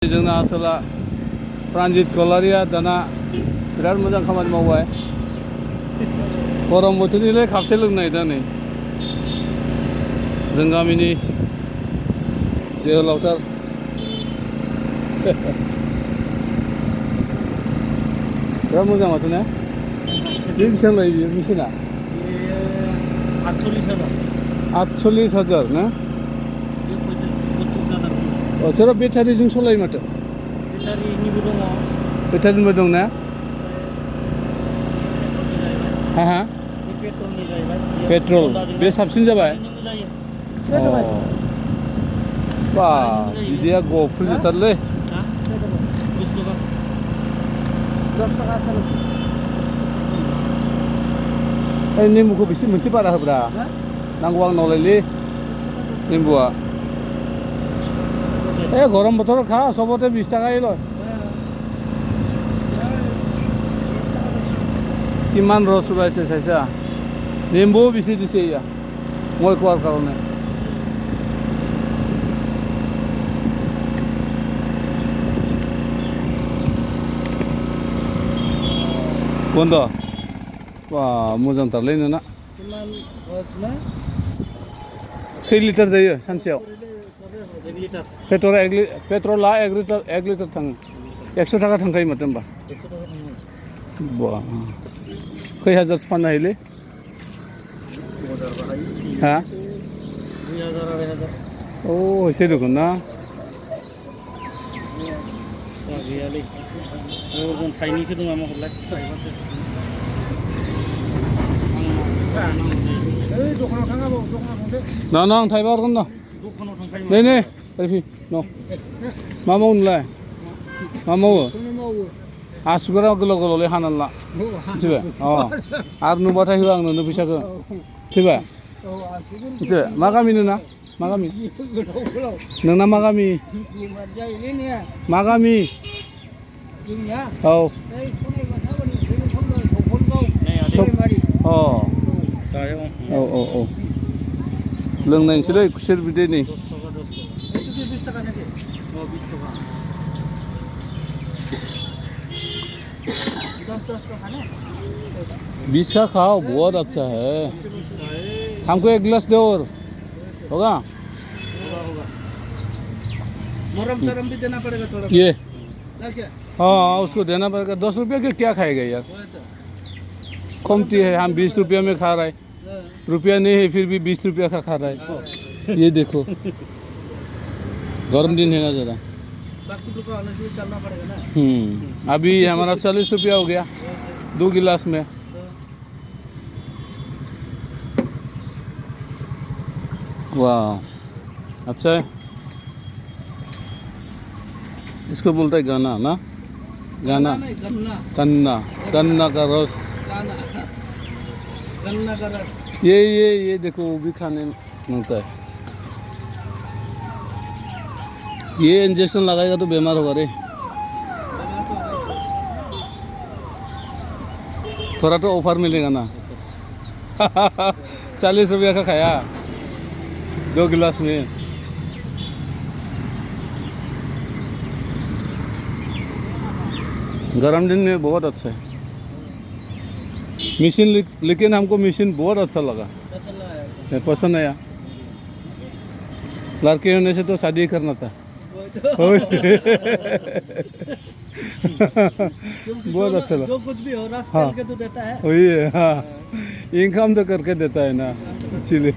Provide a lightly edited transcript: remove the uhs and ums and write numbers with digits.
जोंना आसोला प्रानजित कलारिया दाना बिराद मोजां खामानि मावबाय गरम बोथोरनिलाय खापसे लोंनाय दा नै जों गामिनि जोहोलावथार बिराद मोजां माथो ना बे बेसेबां लायो बियो मेसिना 48,000 ना सोरबा बेटारिजों सलायो माथो बेटारिनिबो दं ना हा पेट्रल बे साबसिन जाबाय बा बिदिया गफुरजोबथारलै 10 थाखा नेमुखौ बेसे मोनसे बारा होब्रा नांगौ आंनावलायलै नेमुआ गरम बोथोर खा सबते 20 टाकायै लय किमान रस ওলাইছে চাইছা নেমু বেছি দিছে ইয়া মই কোৱাৰ কাৰণে बन्द बा मोजांथारलै नोंना खै लिटार जायो सानसेयाव पेट्रला 1 लिटार थाङो 100 थाखा थांखायो माथो होमबा बा खै हाजारसो फाननो हायोलै हा 2000 एसे दखन ना गैयालै थाइनैसो दङ मा हरलाय दखानाव थाङाबो दखानाव थांदो ना आं थाइबा हरगोन ना दखानाव थांखायो नै फै न मा मावो नोंलाय मा मावो आसुगुरा गोलाव गोलावलै हानानै ला मिथिबाय आरो नुबाथाय होआ आं नोंनो फैसाखौ मिथिबाय मा गामि नोंना मा गामि नोंना मा गामि मा गामि औ लोंनायसैलै खुसेर बिदै नै 20 का खाओ बहुत अच्छा है हमको 1 गिलास दो और होगा मरम भी देना पड़ेगा थोड़ा ये क्या हाँ उसको देना पड़ेगा 10 रुपये के क्या खाएगा यार कमती है हम 20 रुपया में खा रहा है रुपया नहीं है फिर भी 20 रुपया का खा रहा है ये देखो गर्म दिन है ना जरा चलना पड़ेगा ना अभी हमारा 40 रुपया हो गया 2 गिलास में वाह अच्छा है इसको बोलता है गाना ना गाना गन्ना गन्ना का रस गन्ना का रस ये देखो वो भी खाने मिलता है ये इंजेक्शन लगाएगा तो बीमार होगा रे थोड़ा तो ऑफर मिलेगा ना 40 रुपया का खाया 2 गिलास में गर्म दिन में बहुत अच्छा है मशीन लेकिन हमको मशीन बहुत अच्छा लगा पसंद आया लड़के होने से तो शादी करना था बहुत अच्छा लगा जो कुछ भी हो रहा है के तो देता है वही है हाँ इनकम तो करके देता है ना इसीलिए